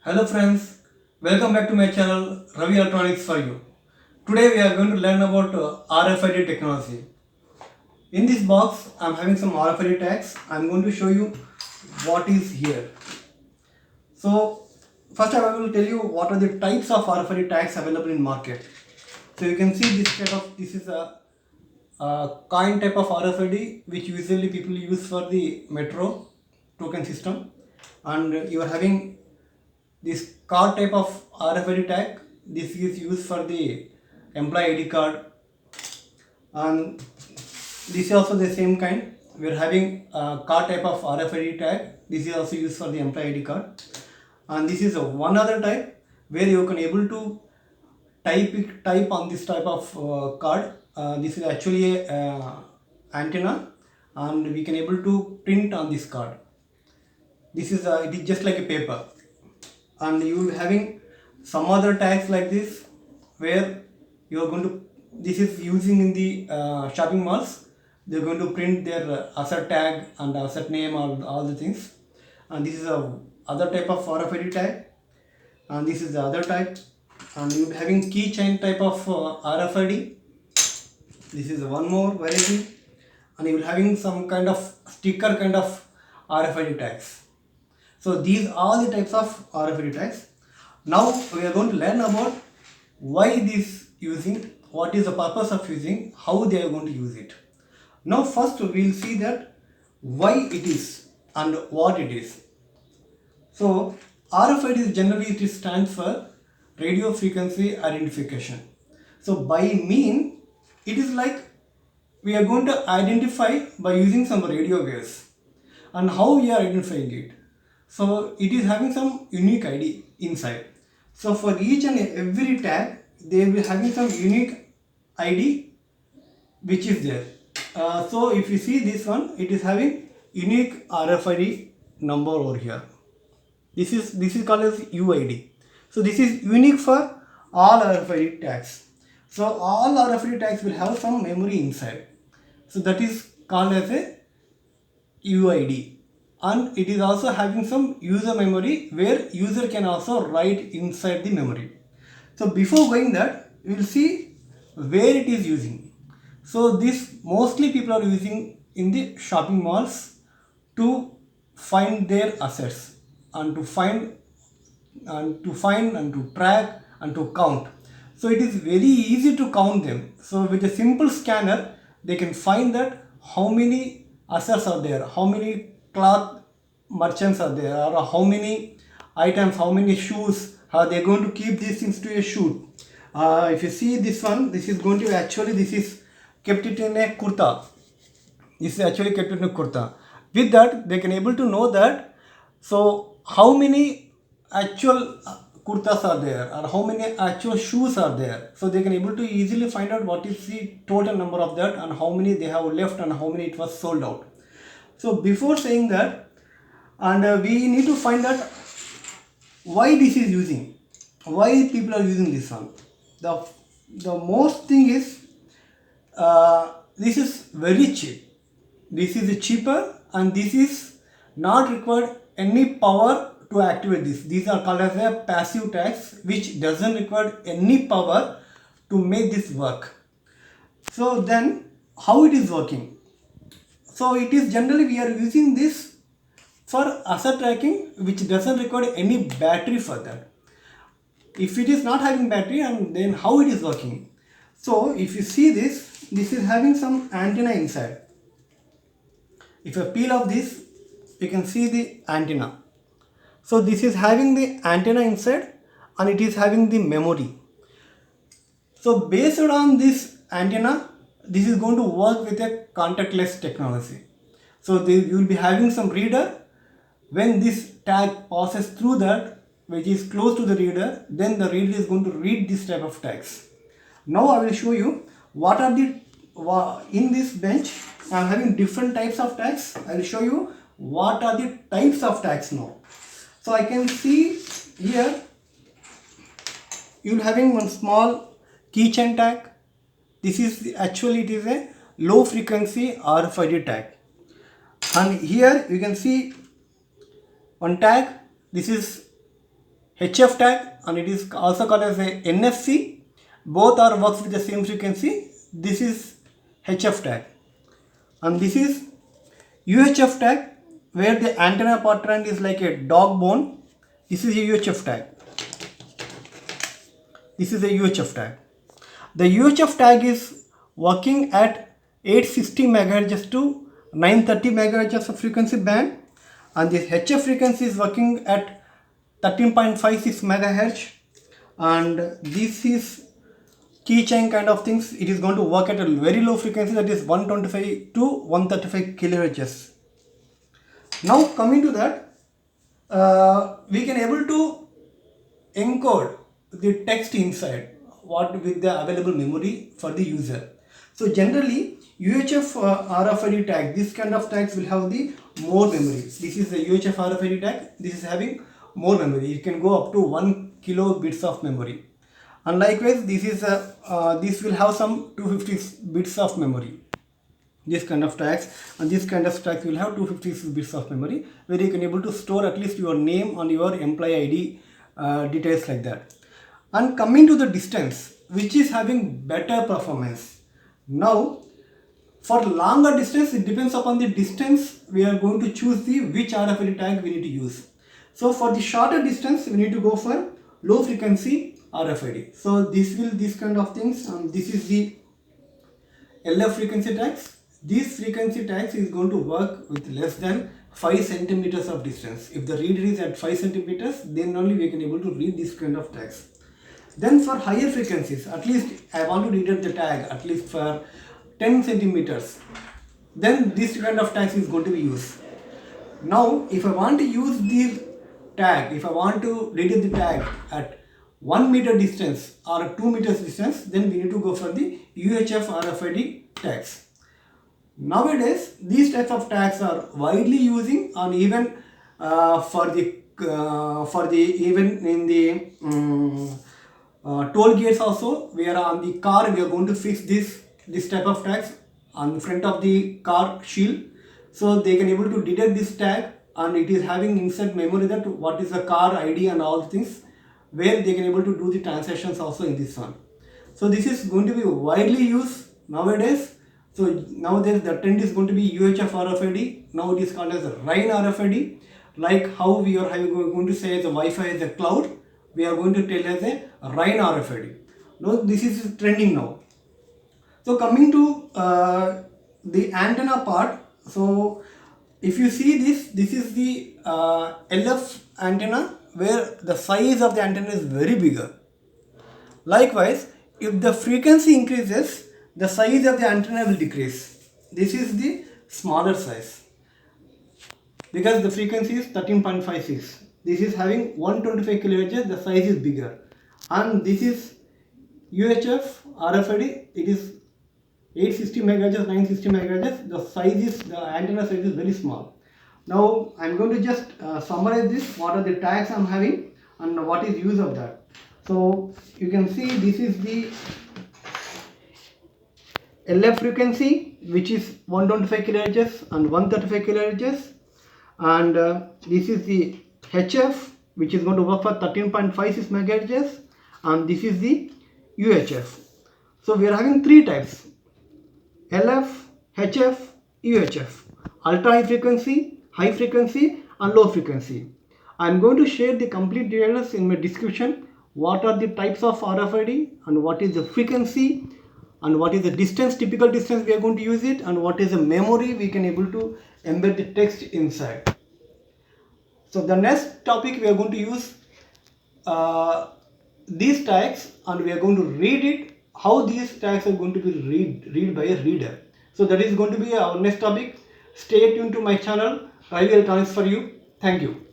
Hello friends, welcome back to my channel Ravi Electronics for you. Today we are going to learn about RFID technology. In this box I am having some RFID tags. I am going to show you what is here. So first I will tell you what are the types of RFID tags available in market. So you can see this is a coin type of RFID which usually people use for the metro token system, and you are having this card type of RFID tag. This is used for the employee ID card, and this is also the same kind. We are having a card type of RFID tag. This is also used for the employee ID card, and this is one other type where you can able to type on this type of card. This is actually a antenna, and we can able to print on this card. This is it is just like a paper, and you will be having some other tags like this where you are going to, this is using in the shopping malls. They are going to print their asset tag and asset name, all the things. And this is a other type of RFID tag, and this is the other type. And you will be having keychain type of RFID. This is one more variety, and you will having some kind of sticker kind of RFID tags. So these are the types of RFID tags. Now we are going to learn about why this using, what is the purpose of using, how they are going to use it. Now first we will see that why it is and what it is. So RFID is generally, it stands for radio frequency identification. So by mean, it is like we are going to identify by using some radio waves. And how we are identifying it? So it is having some unique ID inside. So for each and every tag, they will be having some unique ID which is there. So if you see this one, it is having unique RFID number over here. This is called as UID. So this is unique for all RFID tags. So all RFID tags will have some memory inside. So that is called as a UID, and it is also having some user memory where user can also write inside the memory. So before going that, we will see where it is using. So this mostly people are using in the shopping malls to find their assets, and to find and to track and to count. So it is very easy to count them. So with a simple scanner, they can find that how many assets are there, how many cloth merchants are there, or how many items, how many shoes are they going to keep these things to a shoot. If you see this one, this is going to actually, this is kept it in a kurta. This is actually kept in a kurta. With that, they can able to know that, so how many actual kurtas are there, or how many actual shoes are there. So they can able to easily find out what is the total number of that, and how many they have left, and how many it was sold out. So before saying that, and we need to find out why this is using, why people are using this one. The most thing is, this is very cheap. This is cheaper, and this is not required any power to activate this. These are called as a passive tags, which doesn't require any power to make this work. So then how it is working? So it is generally we are using this for asset tracking, which doesn't require any battery for that. If it is not having battery, and then how it is working? So if you see this, this is having some antenna inside. If you peel off this, you can see the antenna. So this is having the antenna inside, and it is having the memory. So based on this antenna, this is going to work with a contactless technology. So you will be having some reader. When this tag passes through that, which is close to the reader, then the reader is going to read this type of tags. Now I will show you what are the, in this bench I am having different types of tags. I will show you what are the types of tags now. So I can see here you will having one small keychain tag. This is actually, it is a low frequency RFID tag, and here you can see one tag. This is HF tag and it is also called as a NFC. Both are works with the same frequency. This is HF tag and this is UHF tag where the antenna part end is like a dog bone. This is a UHF tag. This is a UHF tag. The UHF tag is working at 860 MHz to 930 MHz of frequency band, and the HF frequency is working at 13.56 MHz, and this is keychain kind of things. It is going to work at a very low frequency, that is 125 to 135 kHz. Now coming to that, we can able to encode the text inside what with the available memory for the user. So generally UHF RFID tag, this kind of tags will have the more memory. This is the UHF RFID tag. This is having more memory. It can go up to 1 kilobits of memory. And likewise, this will have some 256 bits of memory. This kind of tags, and this kind of tags will have 256 bits of memory, where you can able to store at least your name and your employee ID details like that. And coming to the distance, which is having better performance. Now, for longer distance, it depends upon the distance we are going to choose the which RFID tag we need to use. So for the shorter distance, we need to go for low frequency RFID. So this kind of things, and this is the LF frequency tags. These frequency tags is going to work with less than 5 centimeters of distance. If the reader is at 5 centimeters, then only we can able to read this kind of tags. Then for higher frequencies, at least I want to read the tag at least for 10 centimeters. Then this kind of tags is going to be used. Now, if I want to use the tag, if I want to read the tag at 1 meter distance or 2 meters distance, then we need to go for the UHF RFID tags. Nowadays, these types of tags are widely using, and even for the even in the toll gates also, where on the car we are going to fix this type of tags on front of the car shield, so they can able to detect this tag, and it is having inside memory that what is the car ID and all things, where they can able to do the transactions also in this one. So this is going to be widely used nowadays. So nowadays the trend is going to be UHF RFID. Now it is called as a RAIN RFID. Like how we are going to say the Wi-Fi is a cloud, we are going to tell as a RAIN RFID. Now this is trending now. So coming to the antenna part. So if you see this is the LF antenna, where the size of the antenna is very bigger. Likewise, if the frequency increases, the size of the antenna will decrease. This is the smaller size, because the frequency is 13.56. This is having 125 kHz, the size is bigger. And this is UHF RFID, it is 860 MHz, 960 MHz, the antenna size is very small. Now I am going to just summarize this, what are the tags I am having and what is use of that. So you can see this is the LF frequency, which is 125 kHz and 135 kHz, and this is the HF, which is going to work for 13.56 MHz, and this is the UHF. So we are having three types: LF, HF, UHF, ultra high frequency and low frequency. I am going to share the complete details in my description. What are the types of RFID and what is the frequency and what is the distance, typical distance we are going to use it, and what is the memory we can able to embed the text inside. So the next topic we are going to use these tags, and we are going to read it, how these tags are going to be read by a reader. So that is going to be our next topic. Stay tuned to my channel, Ravi Electronics for you. Thank you.